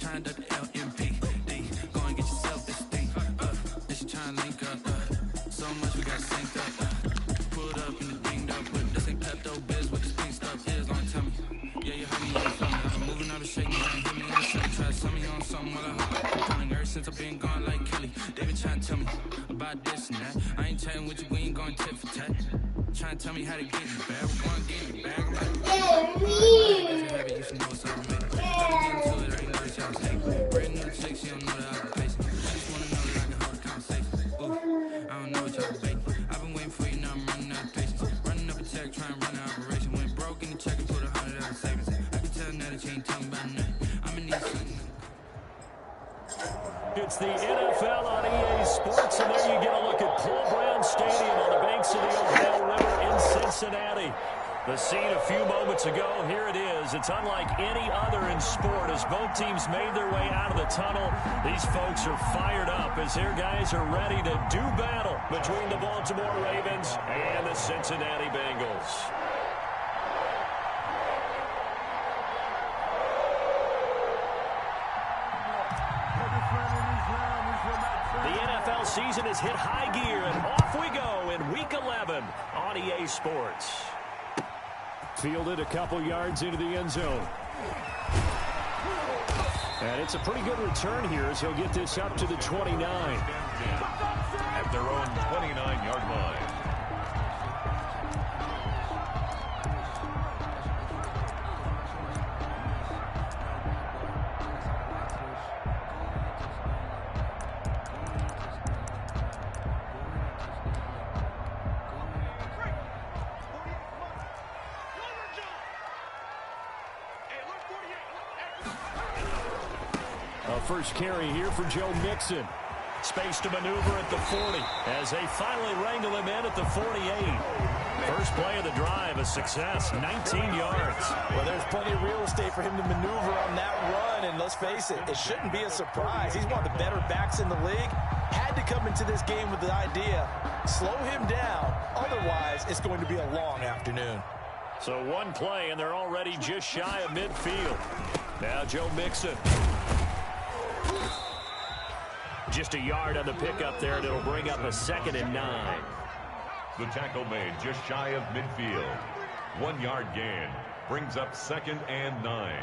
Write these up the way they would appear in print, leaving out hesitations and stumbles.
trying to LMPD. Go and get yourself this thing. This you trying to link up. So much we got synced up. Pulled up and the dinged up. But this ain't Pepto Biz with the pink stuff. Is gonna tell me. Yeah, you heard me, you feel me. I'm moving out of shaking. You ain't hit me in the shirt. Try to sell me on something while I hop. I'm calling ever since I've been gone like Kelly. They been trying to tell me about this and that. I ain't chatting with you, we ain't going tit for tat. Trying to tell me how to get in the bag. We're going to get in the bag. I'm like, you have it, you should know what's up with me. I'm getting to it, I ain't noticed y'all was hating. Brand new chick, she don't know that I can face it. She just want to know that I can hold a conversation. Ooh, I don't know what y'all debating. I've been waiting for you, now I'm running out of patience. Running up a check, trying to run an operation. Went broke in the check and put $100 out savings. I can tell now that you ain't talking about nothing. I'ma need something. It's the NFL on EA Sports, and there you get a look at Paul Brown Stadium on the banks of the Ohio River in Cincinnati. The scene a few moments ago, here it is. It's unlike any other in sport as both teams made their way out of the tunnel. These folks are fired up as their guys are ready to do battle between the Baltimore Ravens and the Cincinnati Bengals. The NFL season has hit high gear, and off we go in Week 11 on EA Sports. Fielded a couple yards into the end zone. And it's a pretty good return here as he'll get this up to the 29. At their own 29-yard line. First carry here for Joe Mixon. Space to maneuver at the 40 as they finally wrangle him in at the 48. First play of the drive, a success, 19 yards. Well, there's plenty of real estate for him to maneuver on that run, and let's face it, it shouldn't be a surprise. He's one of the better backs in the league. Had to come into this game with the idea, slow him down, otherwise it's going to be a long afternoon. So one play, and they're already just shy of midfield. Now Joe Mixon. Just a yard on the pickup there, and it'll bring up a 2nd and 9. The tackle made just shy of midfield. 1 yard gain brings up 2nd and 9.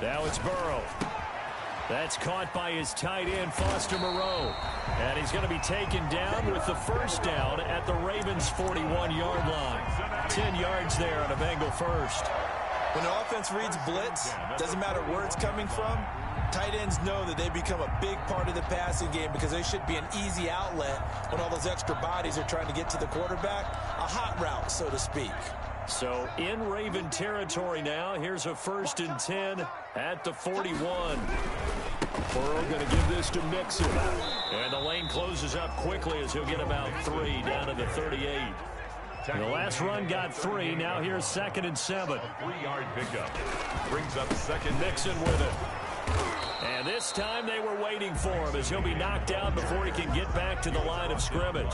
Now it's Burrow. That's caught by his tight end, Foster Moreau. And he's going to be taken down with the first down at the Ravens' 41-yard line. 10 yards there on a Bengal first. When the offense reads blitz, doesn't matter where it's coming from, tight ends know that they become a big part of the passing game because they should be an easy outlet when all those extra bodies are trying to get to the quarterback. A hot route, so to speak. So in Raven territory now, here's a 1st and 10 at the 41. Burrow going to give this to Mixon. And the lane closes up quickly as he'll get about 3 down to the 38. The last run got 3. Now here's 2nd and 7. 3-yard pickup brings up 2nd. Mixon with it. And this time they were waiting for him as he'll be knocked out before he can get back to the line of scrimmage.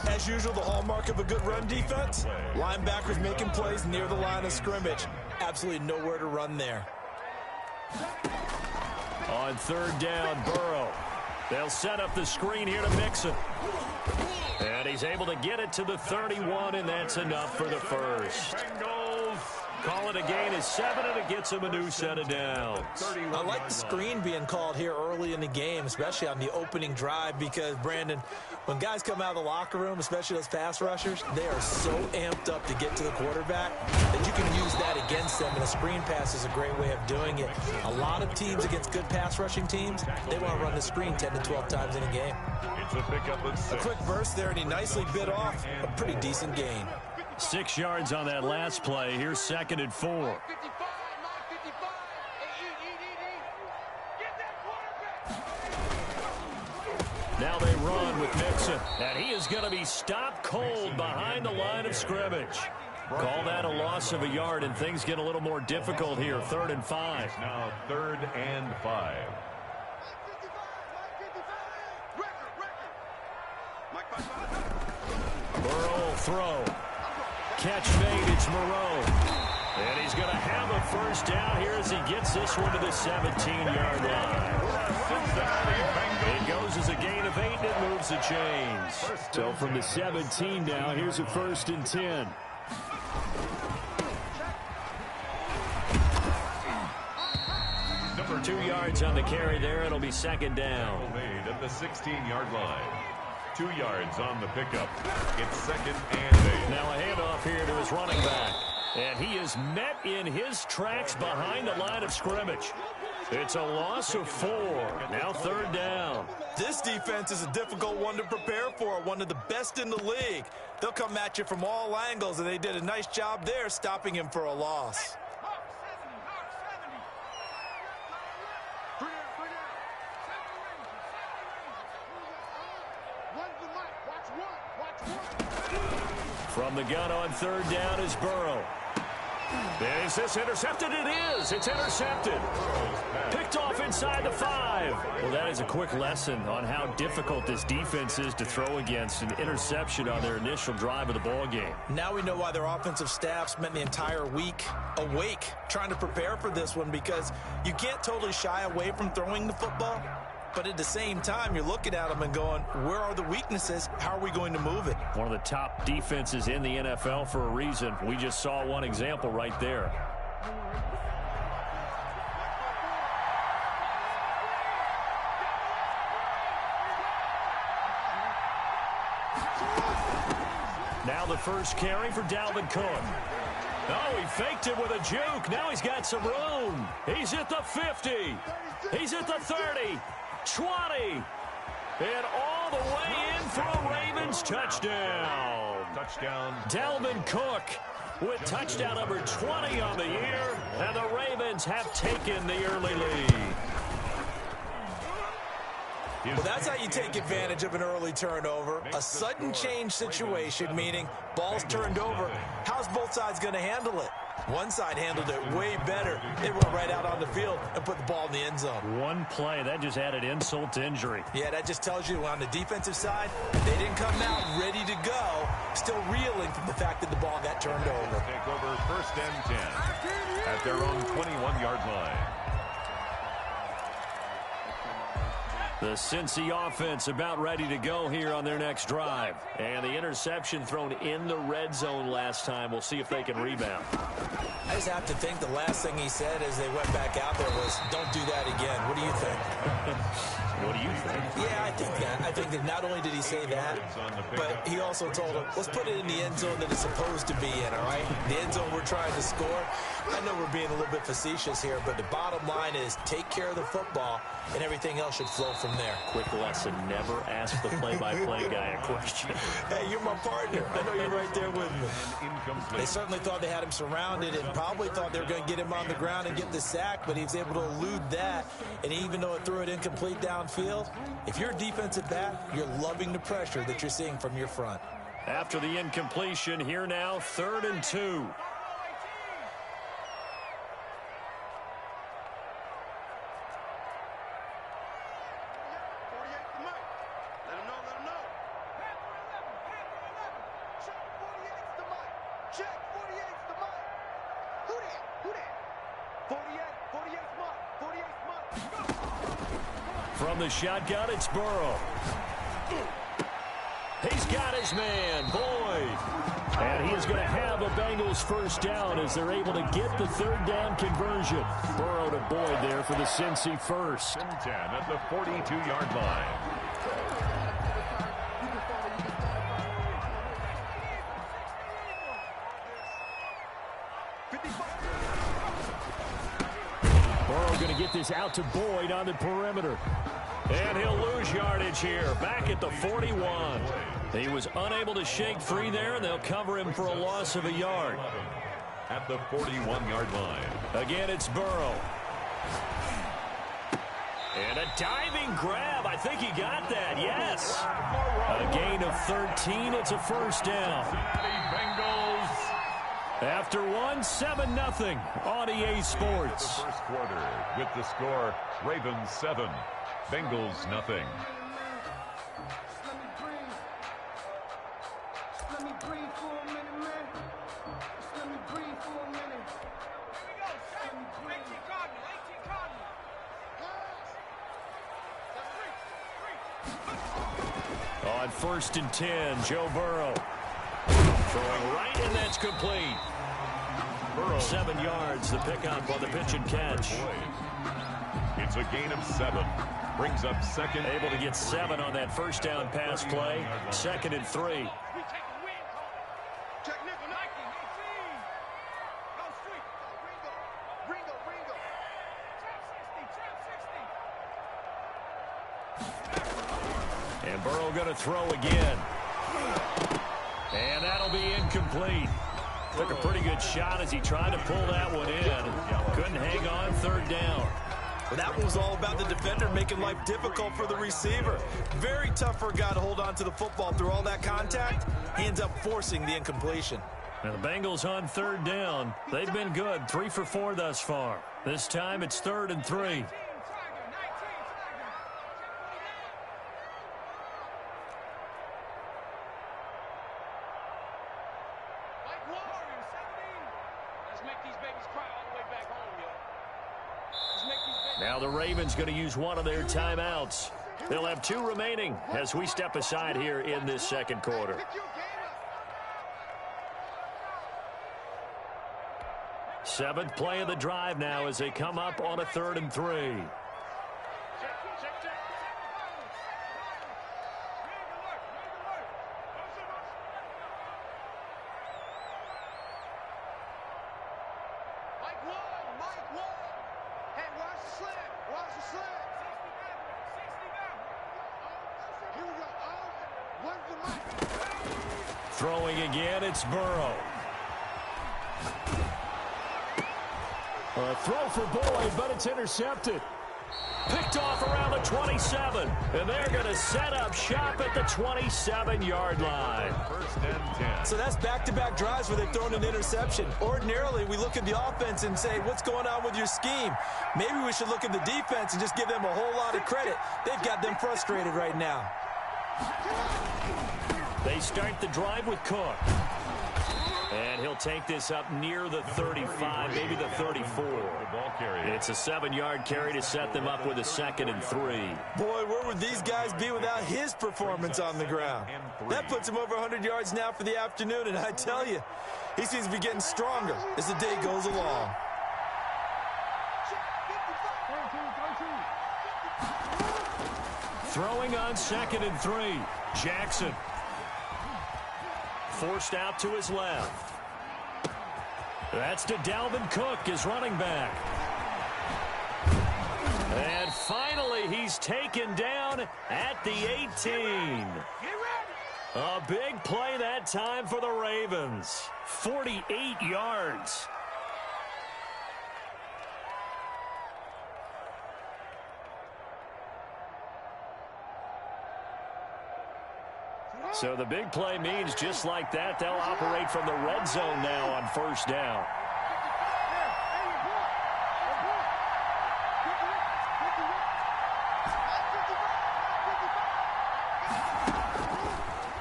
As usual, the hallmark of a good run defense, linebackers making plays near the line of scrimmage. Absolutely nowhere to run there. On 3rd down, Burrow. They'll set up the screen here to Mixon. And he's able to get it to the 31, and that's enough for the first. Bengals Call it a gain of 7, and it gets him a new set of downs. I like the screen being called here early in the game, especially on the opening drive, because, Brandon, when guys come out of the locker room, especially those pass rushers, they are so amped up to get to the quarterback that you can use that against them, and a screen pass is a great way of doing it. A lot of teams against good pass rushing teams, they want to run the screen 10 to 12 times in a game. It's a pickup of 6. A quick burst there, and he nicely bit off a pretty decent gain. 6 yards on that last play. Here's 2nd and 4. Now they run with Mixon, and he is going to be stopped cold behind the line of scrimmage. Call that a loss of a yard, and things get a little more difficult here. 3rd and 5. Now 3rd and 5. Burrow throw. Catch made, it's Moreau. first down here as he gets this one to the 17-yard line. It goes as a gain of 8, and it moves the chains. So from the 17 now, here's a 1st and 10. For 2 yards on the carry there, it'll be 2nd down. Made at the 16-yard line. 2 yards on the pickup. It's 2nd and 8. Now a handoff here to his running back. And he is met in his tracks behind the line of scrimmage. It's a loss of 4. Now 3rd down. This defense is a difficult one to prepare for, one of the best in the league. They'll come at you from all angles, and they did a nice job there stopping him for a loss. From the gun on 3rd down is Burrow. Is this intercepted? It is. It's intercepted. Picked off inside the 5. Well, that is a quick lesson on how difficult this defense is to throw against. An interception on their initial drive of the ball game. Now we know why their offensive staff spent the entire week awake trying to prepare for this one, because you can't totally shy away from throwing the football. But at the same time, you're looking at them and going, where are the weaknesses? How are we going to move it? One of the top defenses in the NFL for a reason. We just saw one example right there. Now the first carry for Dalvin Cook. Oh, he faked it with a juke. Now he's got some room. He's at the 50. He's at the 30. 20, and all the way in for a Ravens touchdown. Touchdown. Dalvin Cook with touchdown number 20 on the year, and the Ravens have taken the early lead. Well, that's how you take advantage of an early turnover. A sudden change situation, meaning ball's turned over. How's both sides going to handle it? One side handled it way better. They run right out on the field and put the ball in the end zone. One play, that just added insult to injury. Yeah, that just tells you on the defensive side, they didn't come out ready to go, still reeling from the fact that the ball got turned over. Take over 1st and 10 at their own 21-yard line. The Cincy offense about ready to go here on their next drive. And the interception thrown in the red zone last time. We'll see if they can rebound. I just have to think the last thing he said as they went back out there was, don't do that again. What do you think? What do you think? Yeah, I think that. I think that not only did he say that, but he also told him, let's put it in the end zone that it's supposed to be in, all right? The end zone we're trying to score. I know we're being a little bit facetious here, but the bottom line is take care of the football, and everything else should flow from there. Quick lesson, never ask the play-by-play guy a question. Hey, you're my partner. I know you're right there with me. They certainly thought they had him surrounded and probably thought they were going to get him on the ground and get the sack, but he was able to elude that. And even though it threw it incomplete downfield, if you're a defensive back, you're loving the pressure that you're seeing from your front. After the incompletion, here now, 3rd and 2. From the shotgun, it's Burrow. He's got his man, Boyd. And he is going to have a Bengals first down as they're able to get the 3rd down conversion. Burrow to Boyd there for the Cincy first. 10 at the 42-yard line. Burrow going to get this out to Boyd on the perimeter. And he'll lose yardage here, back at the 41. He was unable to shake free there, and they'll cover him for a loss of a yard. At the 41-yard line. Again, it's Burrow. And a diving grab. I think he got that, yes. A gain of 13. It's a first down. Bengals. After one, 7-0 on EA Sports. The first quarter with the score, Ravens 7, Bengals nothing. Let me breathe for a minute, man. Let me breathe for a minute. On 1st and 10, Joe Burrow. Throwing right, and that's complete. Burrow, 7 yards, the pickup on the pitch and catch. It's a gain of 7. Brings up second. Able to get 7 on that first down pass play. 2nd and 3. And Burrow going to throw again. And that'll be incomplete. Took a pretty good shot as he tried to pull that one in. Couldn't hang on 3rd down. Well, that one was all about the defender making life difficult for the receiver. Very tough for a guy to hold on to the football through all that contact. He ends up forcing the incompletion. Now the Bengals on 3rd down. They've been good, 3 for 4 thus far. This time it's 3rd and 3. Now the Ravens going to use one of their timeouts. They'll have 2 remaining as we step aside here in this 2nd quarter. Seventh play of the drive now as they come up on a 3rd and 3. Throwing again, it's Burrow. A throw for Boyd, but it's intercepted. Picked off around the 27. And they're going to set up shop at the 27-yard line. 1st and 10. So that's back-to-back drives where they've thrown an interception. Ordinarily, we look at the offense and say, what's going on with your scheme? Maybe we should look at the defense and just give them a whole lot of credit. They've got them frustrated right now. They start the drive with Cook. And he'll take this up near the 35, maybe the 34. It's a 7-yard carry to set them up with a 2nd and 3. Boy, where would these guys be without his performance on the ground? That puts him over 100 yards now for the afternoon, and I tell you, he seems to be getting stronger as the day goes along. Throwing on 2nd and 3. Jackson. Forced out to his left. That's to Dalvin Cook, his running back. And finally, he's taken down at the 18. A big play that time for the Ravens. 48 yards. So the big play means just like that, they'll operate from the red zone now on 1st down.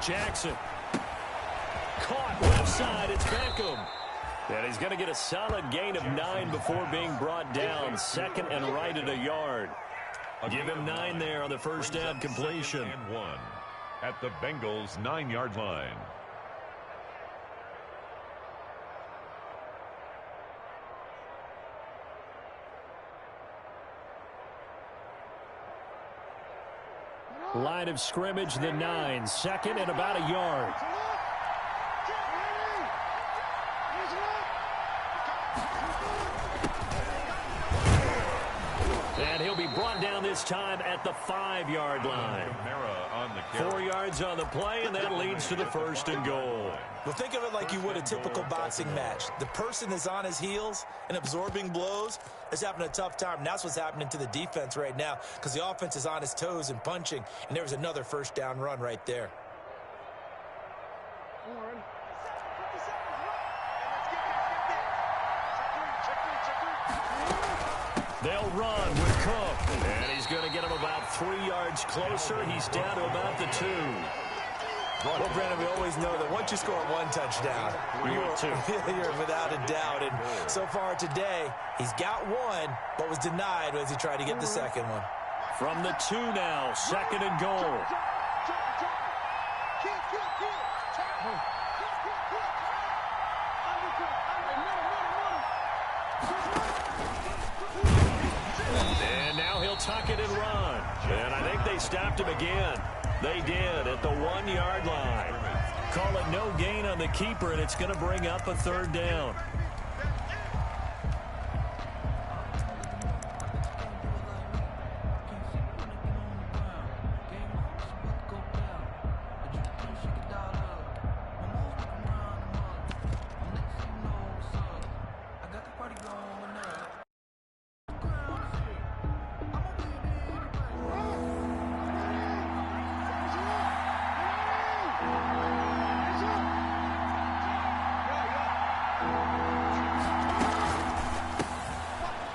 Jackson. Caught left side, it's Beckham. And he's going to get a solid gain of 9 before being brought down. 2nd and right at a yard. Give him 9 there on the first down completion. And 1 at the Bengals' 9-yard line. Line of scrimmage, the 9. 2nd and about a yard. And he'll be brought down this time at the 5-yard line. 4 yards on the play, and that leads to the 1st and goal. Well, think of it like you would a typical boxing match. The person is on his heels and absorbing blows is having a tough time. And that's what's happening to the defense right now because the offense is on his toes and punching, and there was another first down run right there. They'll run with Cook, and he's going to get him about 3 yards closer. He's down to about the 2. Well, Brandon, we always know that once you score 1 touchdown, you're without a doubt. And so far today, he's got 1, but was denied as he tried to get the 2nd one. From the 2 now, 2nd and goal. And now he'll tuck it and run. And I think they stopped him again. They did at the 1-yard line. Call it no gain on the keeper, and it's going to bring up a 3rd down.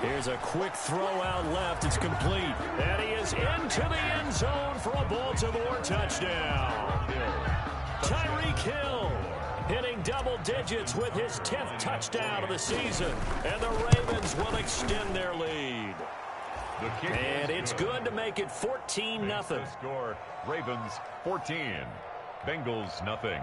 Here's a quick throw out left. It's complete. And he is into the end zone for a Baltimore touchdown. Tyreek Hill hitting double digits with his 10th touchdown of the season. And the Ravens will extend their lead. And it's good to make it 14-0. Score, Ravens 14, Bengals nothing.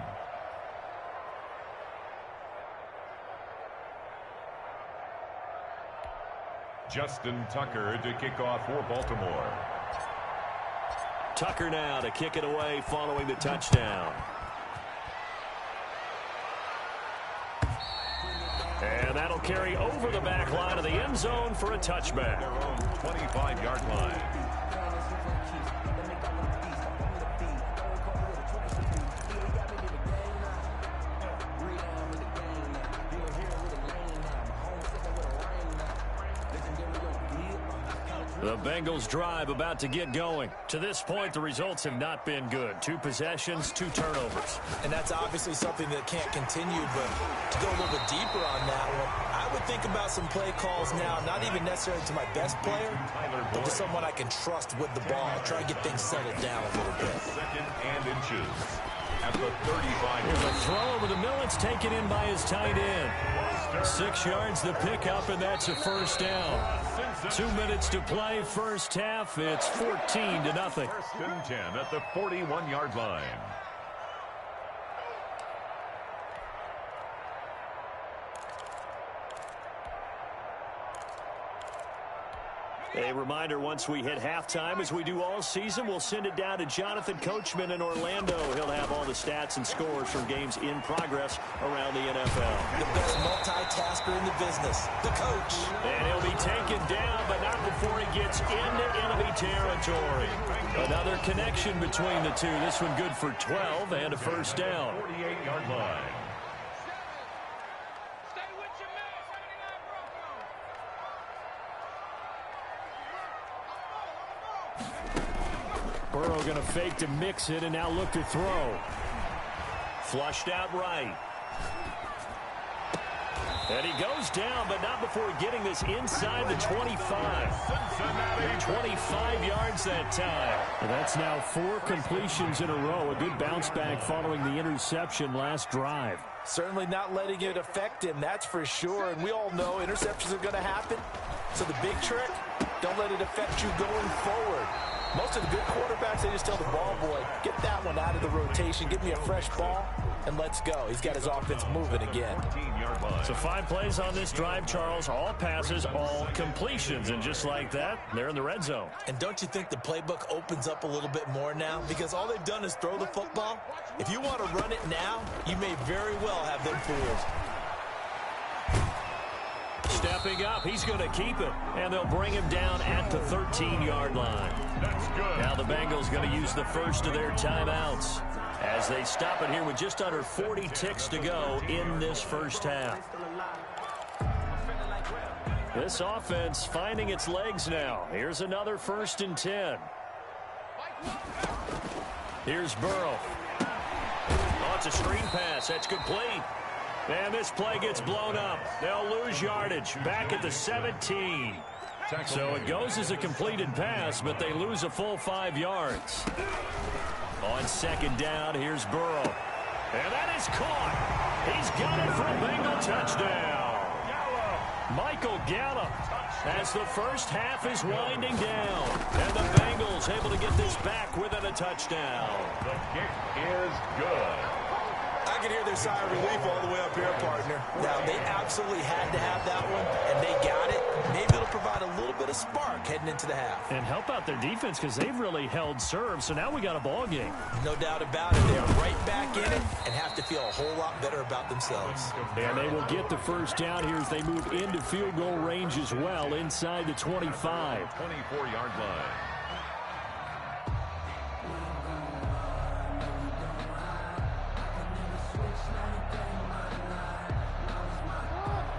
Justin Tucker to kick off for Baltimore. Tucker now to kick it away following the touchdown. And that'll carry over the back line of the end zone for a touchback. Their own 25-yard line. The Bengals drive about to get going. To this point, the results have not been good. 2 possessions, 2 turnovers. And that's obviously something that can't continue, but to go a little bit deeper on that one, I would think about some play calls now, not even necessarily to my best player, but to someone I can trust with the ball. Try and get things settled down a little bit. 2nd and inches at the 35. Here's a throw over the middle. It's taken in by his tight end. 6 yards the pickup, and that's a 1st down. 2 minutes to play, 1st half. It's 14-0. 1st and 10 at the 41-yard line. A reminder, once we hit halftime, as we do all season, we'll send it down to Jonathan Coachman in Orlando. He'll have all the stats and scores from games in progress around the NFL. The best multitasker in the business, the coach. And he'll be taken down, but not before he gets into enemy territory. Another connection between the two. This one good for 12 and a 1st down. 48-yard line. Burrow going to fake to mix it and now look to throw. Flushed out right. And he goes down, but not before getting this inside the 25. 25 yards that time. Well, that's now 4 completions in a row. A good bounce back following the interception last drive. Certainly not letting it affect him, that's for sure. And we all know interceptions are going to happen. So the big trick, don't let it affect you going forward. Most of the good quarterbacks, they just tell the ball boy, get that one out of the rotation, give me a fresh ball, and let's go. He's got his offense moving again. So 5 plays on this drive, Charles. All passes, all completions. And just like that, they're in the red zone. And don't you think the playbook opens up a little bit more now? Because all they've done is throw the football. If you want to run it now, you may very well have them fooled. Stepping up, he's going to keep it. And they'll bring him down at the 13-yard line. That's good. Now the Bengals going to use the first of their timeouts as they stop it here with just under 40 ticks to go in this 1st half. This offense finding its legs now. Here's another 1st and 10. Here's Burrow. Oh, it's a screen pass. That's complete. And this play gets blown up. They'll lose yardage back at the 17. So it goes as a completed pass, but they lose a full 5 yards. On 2nd down, here's Burrow. And that is caught. He's got it for a Bengal touchdown. Michael Gallup as the first half is winding down. And the Bengals able to get this back within a touchdown. The kick is good. I can hear their sigh of relief all the way up here, partner. Now, they absolutely had to have that one, and they got it. Maybe it'll provide a little bit of spark heading into the half. And help out their defense because they've really held serve, so now we got a ball game. No doubt about it. They are right back in it and have to feel a whole lot better about themselves. And they will get the first down here as they move into field goal range as well inside the 25. 24-yard line.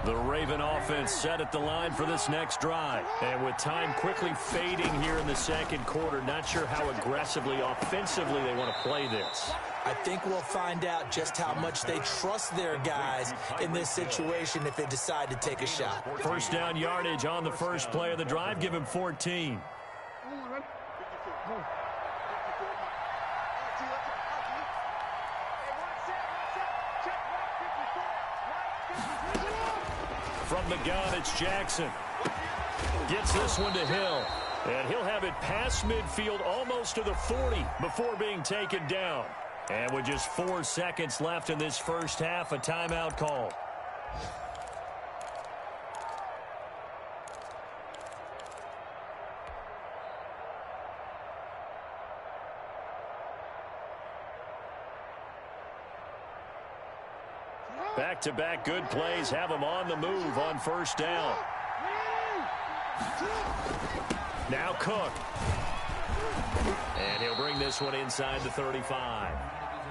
The Raven offense set at the line for this next drive. And with time quickly fading here in the second quarter, not sure how aggressively, offensively they want to play this. I think we'll find out just how much they trust their guys in this situation if they decide to take a shot. First down yardage on the first play of the drive. Give him 14. From the gun, it's Jackson. Gets this one to Hill. And he'll have it past midfield almost to the 40 before being taken down. And with just 4 seconds left in this first half, a timeout call. Back-to-back good plays have them on the move on first down. Now Cook. And he'll bring this one inside the 35.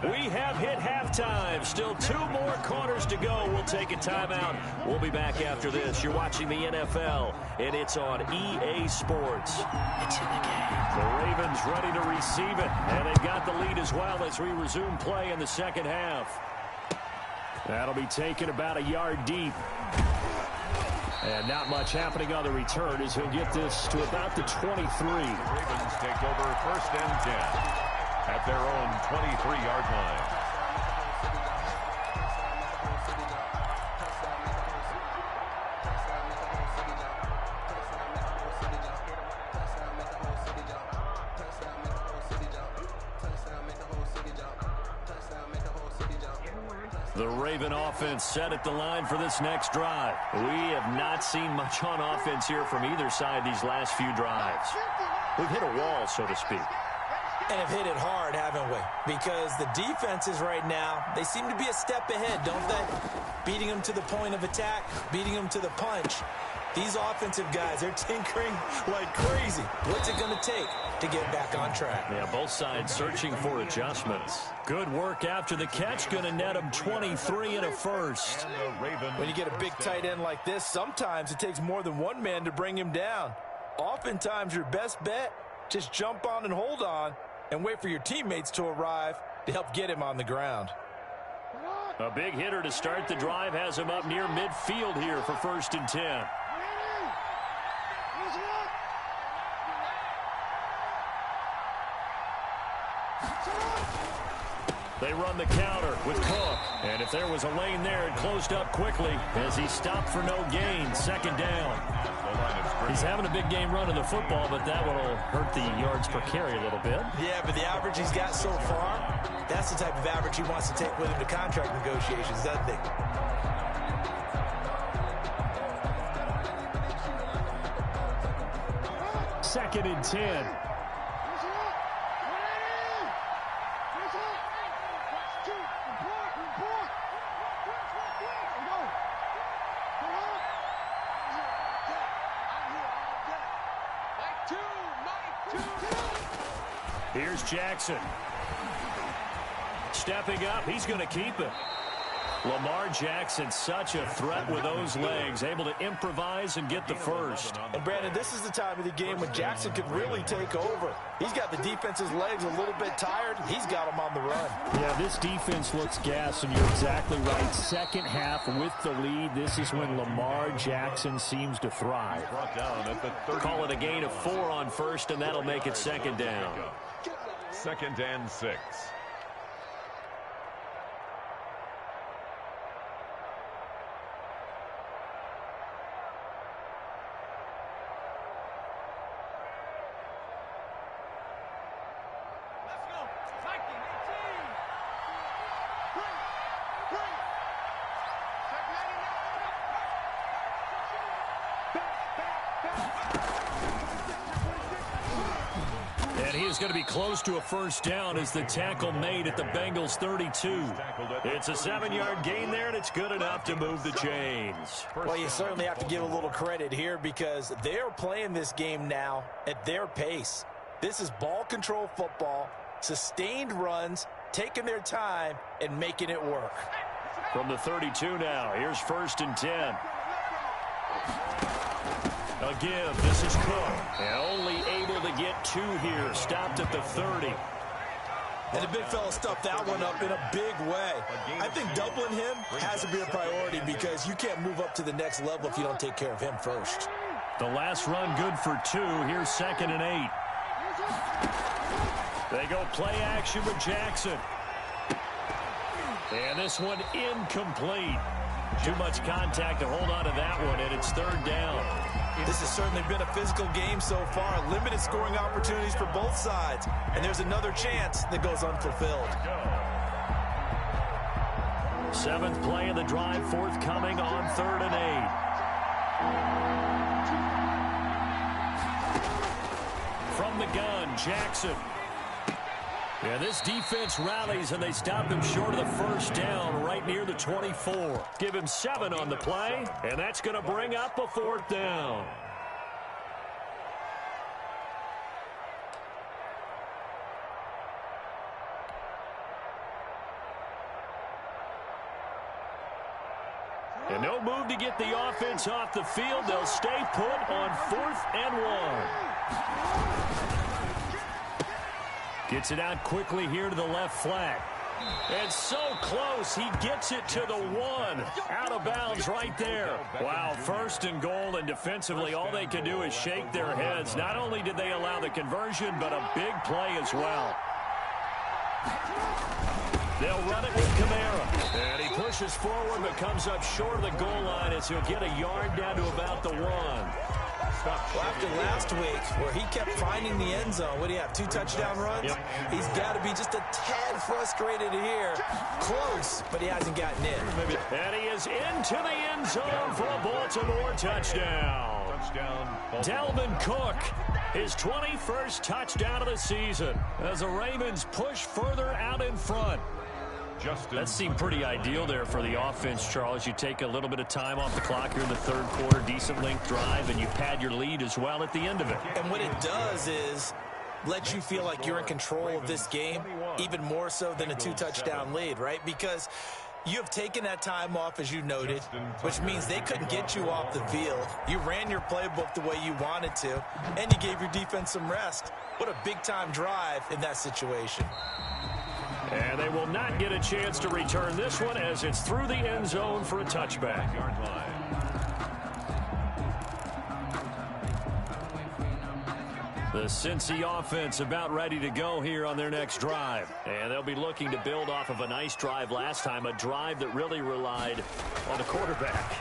We have hit halftime. Still 2 more quarters to go. We'll take a timeout. We'll be back after this. You're watching the NFL, and it's on EA Sports. It's in the game. The Ravens ready to receive it, and they've got the lead as well as we resume play in the second half. That'll be taken about a yard deep. And not much happening on the return as he'll get this to about the 23. Ravens take over first and 10 at their own 23-yard line. The Raven offense set at the line for this next drive. We have not seen much on offense here from either side these last few drives. We've hit a wall, so to speak. And have hit it hard, haven't we? Because the defenses right now, they seem to be a step ahead, don't they? Beating them to the point of attack, beating them to the punch. These offensive guys, they're tinkering like crazy. What's it going to take to get back on track? Yeah, both sides searching for adjustments. Good work after the catch. Going to net them 23 and a first. When you get a big tight end like this, sometimes it takes more than one man to bring him down. Oftentimes, your best bet, just jump on and hold on and wait for your teammates to arrive to help get him on the ground. A big hitter to start the drive has him up near midfield here for first and 10. They run the counter with Cook. And if there was a lane there, it closed up quickly as he stopped for no gain. Second down. He's having a big game running the football, but that one will hurt the yards per carry a little bit. Yeah, but the average he's got so far, that's the type of average he wants to take with him to contract negotiations, doesn't he? Second and 10. Here's Jackson. Stepping up, he's going to keep it. Lamar Jackson, such a threat with those legs, able to improvise and get the first. And Brandon, this is the time of the game when Jackson could really take over. He's got the defense's legs a little bit tired. He's got them on the run. Yeah, this defense looks gassed, and you're exactly right. Second half with the lead, this is when Lamar Jackson seems to thrive. Call it a gain of 4 on first, and that'll make it second down. Second and 6. And he is going to be close to a first down as the tackle made at the Bengals 32. It's a 7-yard gain there, and it's good enough to move the chains. Well, you certainly have to give a little credit here because they're playing this game now at their pace. This is ball control football, sustained runs, taking their time, and making it work. From the 32 now, here's 1st and 10. A give, this is Cook. And only able to get 2 here, stopped at the 30. And the big fella stuffed that one up in a big way. I think doubling him has to be a priority because you can't move up to the next level if you don't take care of him first. The last run good for 2. Here's 2nd and 8. They go play action with Jackson. And this one incomplete. Too much contact to hold on to that one, and it's 3rd down. This has certainly been a physical game so far. Limited scoring opportunities for both sides. And there's another chance that goes unfulfilled. 7th play of the drive, forthcoming on 3rd and 8. From the gun, Jackson. Yeah, this defense rallies, and they stop him short of the first down right near the 24. Give him 7 on the play, and that's going to bring up a 4th down. And no move to get the offense off the field. They'll stay put on 4th and 1. Gets it out quickly here to the left flat. And so close, he gets it to the 1. Out of bounds right there. Wow, 1st and goal, and defensively all they can do is shake their heads. Not only did they allow the conversion, but a big play as well. They'll run it with Kamara. And he pushes forward but comes up short of the goal line as he'll get a yard down to about the 1. Well, after last week, where he kept finding the end zone, what do you have, 2 touchdown runs? Yep. He's got to be just a tad frustrated here. Close, but he hasn't gotten in. And he is into the end zone for a Baltimore touchdown. Dalvin Cook, his 21st touchdown of the season, as the Ravens push further out in front. That seemed pretty ideal there for the offense, Charles. You take a little bit of time off the clock here in the 3rd quarter, decent length drive, and you pad your lead as well at the end of it. And what it does is let you feel like you're in control of this game, even more so than a 2-touchdown lead, right? Because you have taken that time off, as you noted, which means they couldn't get you off the field. You ran your playbook the way you wanted to, and you gave your defense some rest. What a big-time drive in that situation. And they will not get a chance to return this one as it's through the end zone for a touchback. The Cincy offense about ready to go here on their next drive. And they'll be looking to build off of a nice drive last time, a drive that really relied on the quarterback.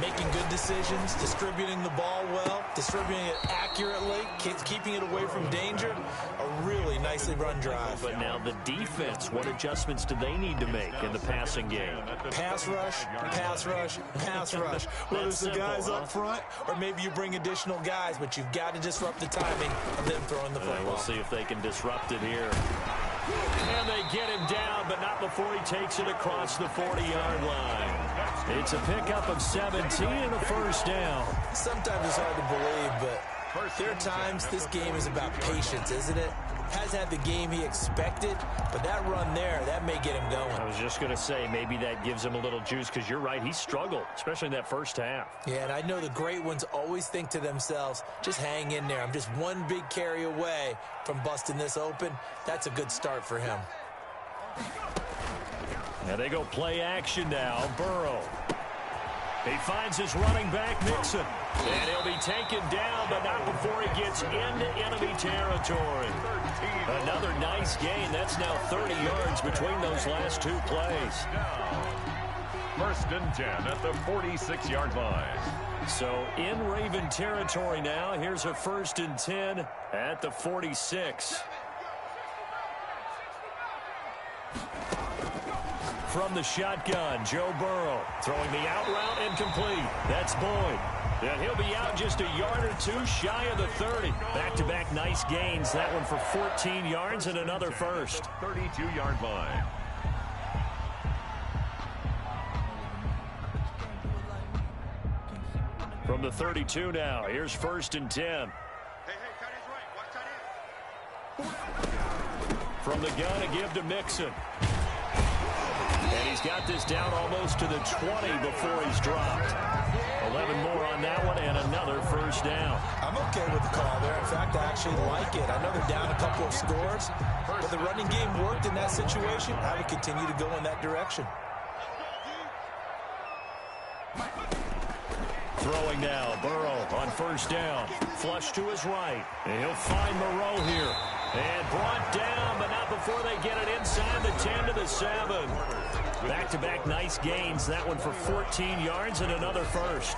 Making good decisions, distributing the ball well, distributing it accurately, keeping it away from danger. A really nicely run drive. But now the defense, what adjustments do they need to make in the passing game? Pass rush, pass rush, pass rush. Whether it's the guys up front or maybe you bring additional guys, but you've got to disrupt the timing of them throwing the football. We'll see if they can disrupt it here. And they get him down, but not before he takes it across the 40-yard line. It's a pickup of 17 and a first down. Sometimes it's hard to believe, but there are times this game is about patience, isn't it? Has had the game he expected, but that run there, that may get him going. I was just going to say, maybe that gives him a little juice, because you're right, he struggled, especially in that first half. Yeah, and I know the great ones always think to themselves, just hang in there. I'm just one big carry away from busting this open. That's a good start for him. And they go play action now. Burrow. He finds his running back, Mixon. And he'll be taken down, but not before he gets into enemy territory. Another nice gain. That's now 30 yards between those last 2 plays. 1st and 10 at the 46-yard line. So in Raven territory now. Here's a 1st and 10 at the 46. From the shotgun, Joe Burrow throwing the out route incomplete. That's Boyd. And he'll be out just a yard or two shy of the 30. Back-to-back nice gains. That one for 14 yards and another first. 32-yard line. From the 32 now, here's 1st and 10. From the gun, a give to Mixon. And he's got this down almost to the 20 before he's dropped. 11 more on that one and another first down. I'm okay with the call there. In fact, I actually like it. I know they're down a couple of scores, but the running game worked in that situation. I would continue to go in that direction. Throwing now, Burrow on 1st down. Flush to his right. And he'll find Moreau here. And brought down, but not before they get it inside the 10 to the 7. Back-to-back nice gains. That one for 14 yards and another first.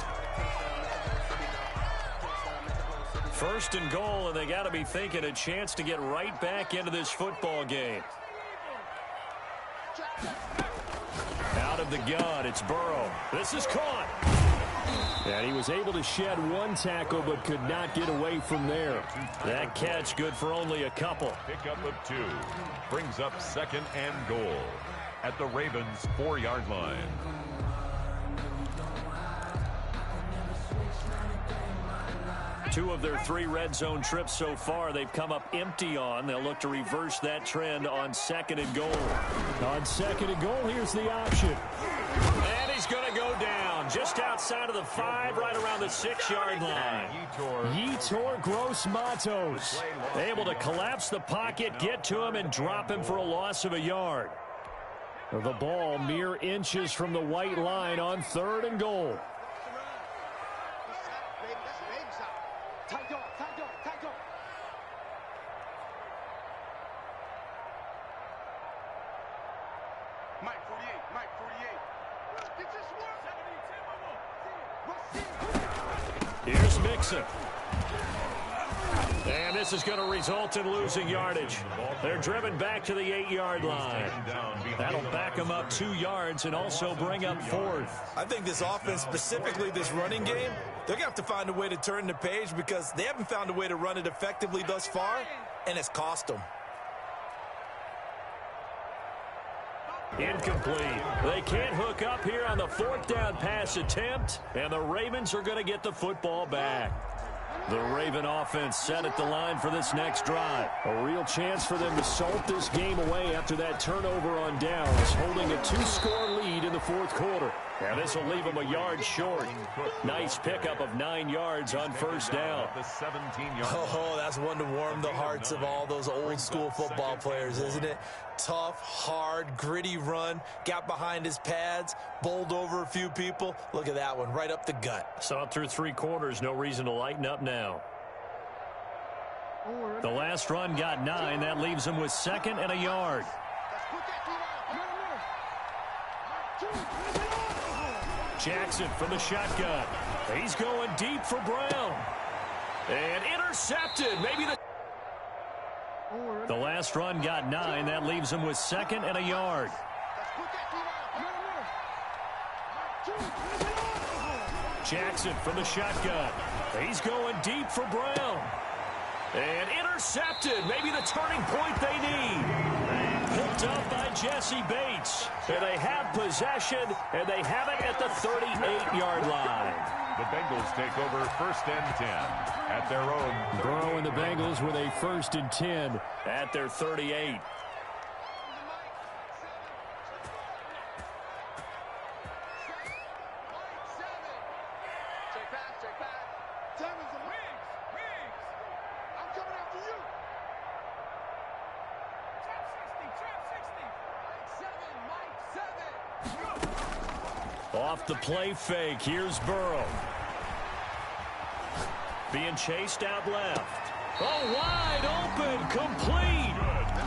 1st and goal, and they got to be thinking a chance to get right back into this football game. Out of the gun, it's Burrow. This is caught. And he was able to shed one tackle but could not get away from there. That catch good for only a couple. Pickup of 2 brings up 2nd and goal at the Ravens' 4-yard line. Two of their 3 red zone trips so far they've come up empty on. They'll look to reverse that trend on 2nd and goal. On 2nd and goal, here's the option. And he's going to go down just outside of the 5, right around the 6-yard line. Yetur Gross-Matos able to collapse the pocket, get to him, and drop him for a loss of a yard. The ball mere inches from the white line on 3rd and goal. Here's Mixon. And this is going to result in losing yardage. They're driven back to the 8-yard line. That'll back them up 2 yards and also bring up 4th. I think this offense, specifically this running game, they're going to have to find a way to turn the page because they haven't found a way to run it effectively thus far, and it's cost them. Incomplete. They can't hook up here on the 4th down pass attempt, and the Ravens are going to get the football back. The Raven offense set at the line for this next drive. A real chance for them to salt this game away after that turnover on downs, holding a 2-score lead in the 4th quarter. Now this will leave them a yard short. Nice pickup of 9 yards on 1st down. Oh, that's one to warm the hearts of all those old school football players, isn't it? Tough, hard, gritty run. Got behind his pads, bowled over a few people. Look at that one, right up the gut. Saw it through 3 quarters. No reason to lighten up now. The last run got 9. That leaves him with 2nd and a yard. Jackson from the shotgun. He's going deep for Brown. And intercepted. Maybe the last run got 9. That leaves him with 2nd and a yard. Jackson from the shotgun. He's going deep for Brown. And intercepted. Maybe the turning point they need. Picked up by Jesse Bates. And they have possession, and they have it at the 38-yard line. The Bengals take over 1st and 10 at their own. Burrow and the Bengals with a 1st and 10 at their 38. Off the play fake, here's Burrow. Being chased out left. Oh, wide open, complete.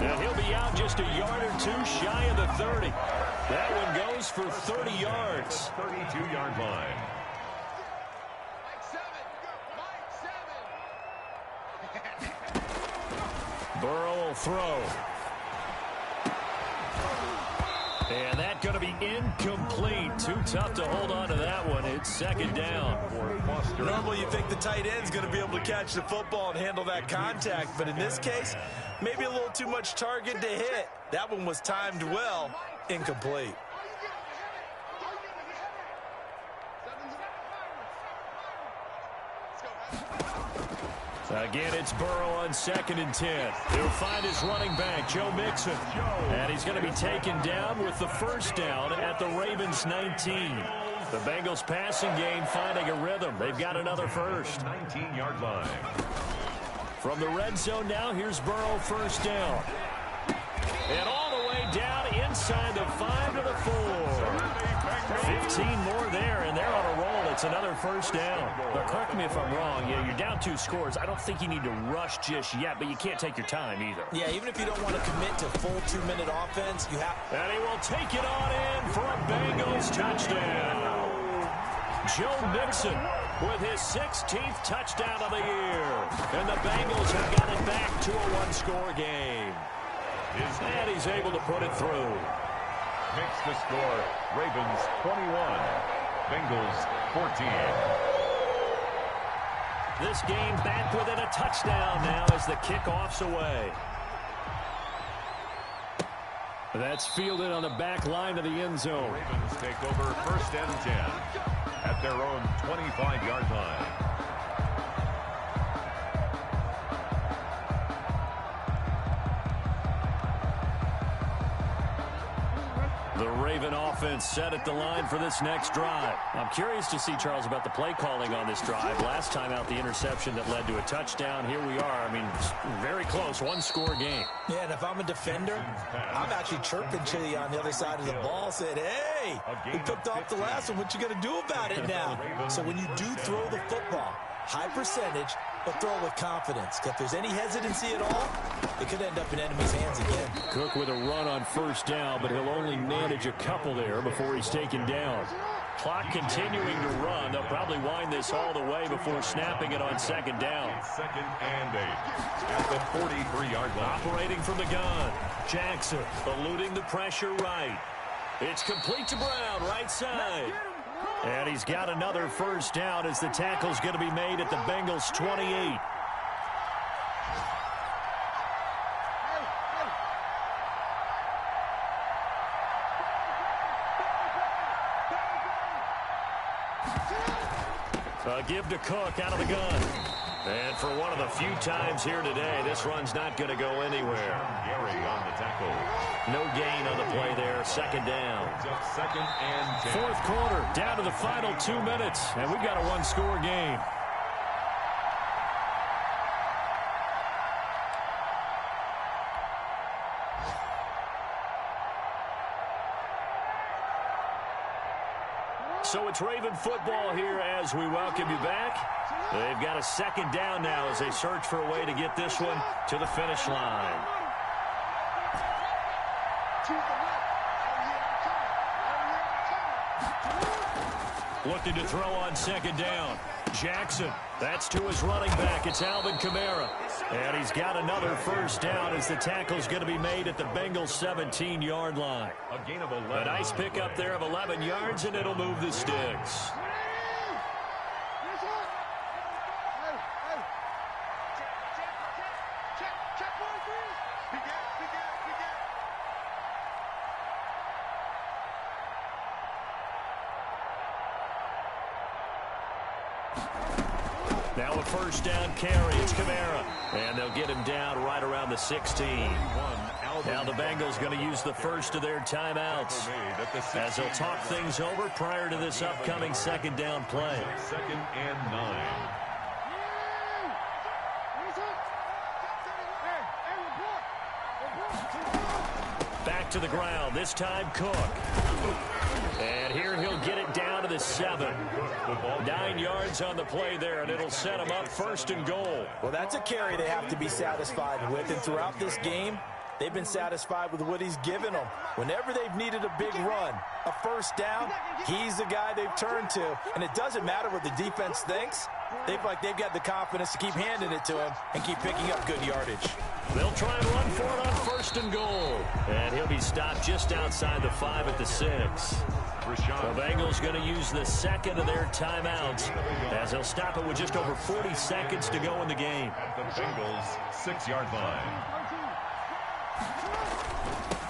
And he'll be out just a yard or 2 shy of the 30. That one goes for 30 yards. 32-yard line. Burrow will throw. And that's going to be be incomplete. Too tough to hold on to that one. It's second down. Normally you think the tight end's going to be able to catch the football and handle that contact, but in this case, maybe a little too much target to hit. That one was timed well, incomplete. Again, it's Burrow on 2nd and 10. He'll find his running back, Joe Mixon. And he's going to be taken down with the first down at the Ravens' 19. The Bengals passing game finding a rhythm. They've got another first. 19-yard line. From the red zone now, here's Burrow, first down. And all the way down inside the 5 to the 4. 15 more there, and they're on a roll. It's another first down. But correct me if I'm wrong. Yeah, you're down 2 scores. I don't think you need to rush just yet, but you can't take your time either. Yeah, even if you don't want to commit to full 2-minute offense, you have. And he will take it on in for a Bengals touchdown. Joe Mixon with his 16th touchdown of the year. And the Bengals have got it back to a 1-score game. And he's able to put it through. Makes the score Ravens 21, Bengals 14. This game back within a touchdown now as the kickoff's away. That's fielded on the back line of the end zone. Ravens take over 1st and 10 at their own 25-yard line. The Raven offense set at the line for this next drive. I'm curious to see, Charles, about the play calling on this drive. Last time out, the interception that led to a touchdown. Here we are. I mean, very close, 1-score game. Yeah, and if I'm a defender, I'm actually chirping to you on the other side of the ball, saying, hey, we picked off the last one. What you going to do about it now? So when you do throw the football, high percentage, but throw it with confidence. If there's any hesitancy at all, it could end up in enemy's hands again. Cook with a run on first down, but he'll only manage a couple there before he's taken down. Clock continuing to run. They'll probably wind this all the way before snapping it on second down. 2nd and 8 at the 43-yard line. Operating from the gun. Jackson eluding the pressure right. It's complete to Brown, right side. And he's got another first down as the tackle's going to be made at the Bengals' 28. A give to Cook out of the gun. And for one of the few times here today, this run's not going to go anywhere. Gary on the tackle. No gain on the play there. Second down. 2nd and 10. Fourth quarter, down to the final 2 minutes, and we've got a 1-score game. So it's Raven football here as we welcome you back. They've got a second down now as they search for a way to get this one to the finish line. Looking to throw on second down. Jackson, that's to his running back. It's Alvin Kamara. And he's got another first down as the tackle's going to be made at the Bengals' 17-yard line. A gain of 11. A nice pickup there of 11 yards, and it'll move the sticks. Now a first down carry. It's Kamara. And they'll get him down right around the 16. Now the Bengals going to use the first of their timeouts as they'll talk things over prior to this upcoming second down play. 2nd and 9. Back to the ground. This time Cook. And here he'll get it down to the 7. 9 yards on the play there, and it'll set him up 1st and goal. Well, that's a carry they have to be satisfied with. And throughout this game, They've been satisfied with what he's given them. Whenever they've needed a big run, a first down, he's the guy they've turned to. And it doesn't matter what the defense thinks. They feel like they've got the confidence to keep handing it to him and keep picking up good yardage. They'll try and run for it on 1st and goal. And he'll be stopped just outside the 5 at the 6. The Bengals going to use the second of their timeouts as they'll stop it with just over 40 seconds to go in the game. At the Bengals' 6-yard line.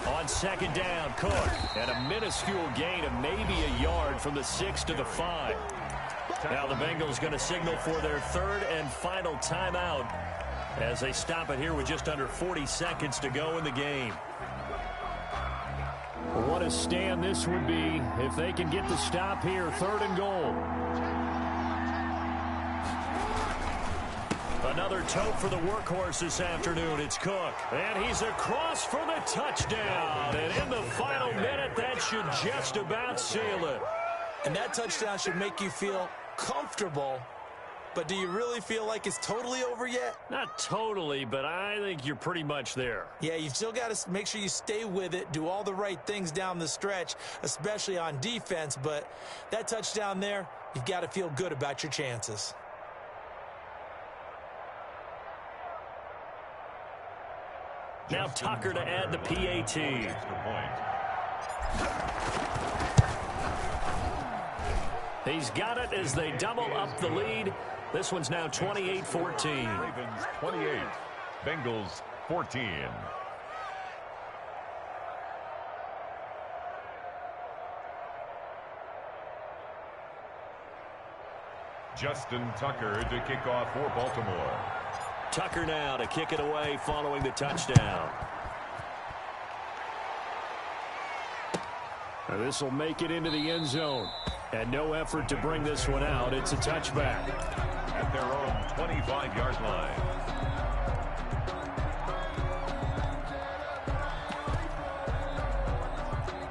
On 2nd down, Cook. And a minuscule gain of maybe a yard from the 6 to the 5. Now the Bengals going to signal for their 3rd and final timeout as they stop it here with just under 40 seconds to go in the game. What a stand this would be if they can get the stop here. 3rd and goal. Another tote for the workhorse this afternoon. It's Cook. And he's across for the touchdown. And in the final minute, that should just about seal it. And that touchdown should make you feel comfortable. But do you really feel like it's totally over yet? Not totally, but I think you're pretty much there. Yeah, you've still got to make sure you stay with it, do all the right things down the stretch, especially on defense. But that touchdown there, you've got to feel good about your chances. Now Tucker to add the PAT. He's got it as they double up the lead. This one's now 28-14. Ravens 28, Bengals 14. Justin Tucker to kick off for Baltimore. Tucker now to kick it away following the touchdown. Now this will make it into the end zone. And no effort to bring this one out. It's a touchback. At their own 25-yard line.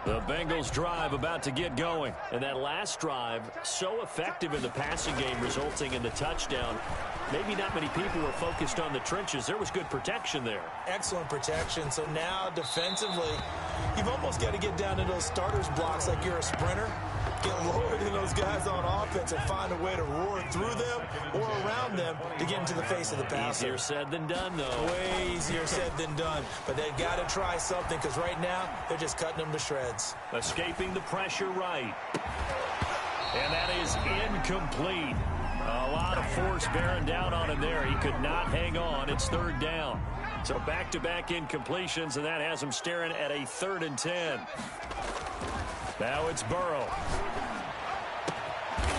The Bengals drive about to get going. And that last drive, so effective in the passing game, resulting in the touchdown. Maybe not many people were focused on the trenches. There was good protection there. Excellent protection. So now defensively, you've almost got to get down to those starters blocks like you're a sprinter. Get lower than those guys on offense and find a way to roar through them or around them to get into the face of the passer. Easier said than done, though. Way easier said than done. But they've got to try something because right now they're just cutting them to shreds. Escaping the pressure right. And that is incomplete. A lot of force bearing down on him there. He could not hang on. It's 3rd down. So back-to-back incompletions, and that has him staring at a 3rd and 10. Now it's Burrow.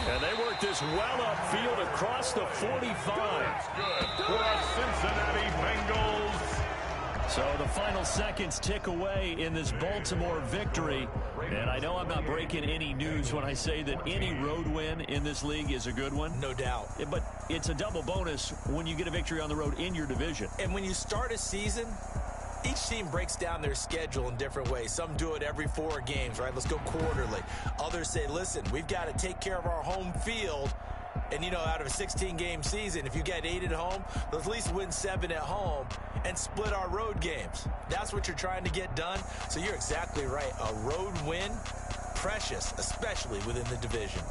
And they work this well upfield across the 45. For the Cincinnati Bengals. So the final seconds tick away in this Baltimore victory. And I know I'm not breaking any news when I say that any road win in this league is a good one. No doubt. But it's a double bonus when you get a victory on the road in your division. And when you start a season, each team breaks down their schedule in different ways. Some do it every 4 games, right? Let's go quarterly. Others say, listen, we've got to take care of our home field. And, you know, out of a 16-game season, if you get 8 at home, let's at least win 7 at home and split our road games. That's what you're trying to get done. So you're exactly right. A road win, precious, especially within the division.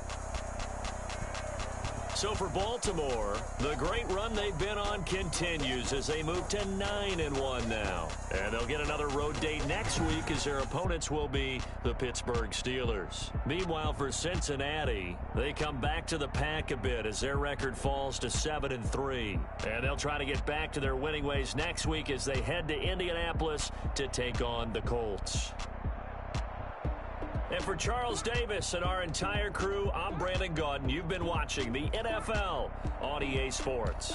So for Baltimore, the great run they've been on continues as they move to 9-1 now. And they'll get another road date next week as their opponents will be the Pittsburgh Steelers. Meanwhile, for Cincinnati, they come back to the pack a bit as their record falls to 7-3. And they'll try to get back to their winning ways next week as they head to Indianapolis to take on the Colts. And for Charles Davis and our entire crew, I'm Brandon Gaudin. You've been watching the NFL on EA Sports.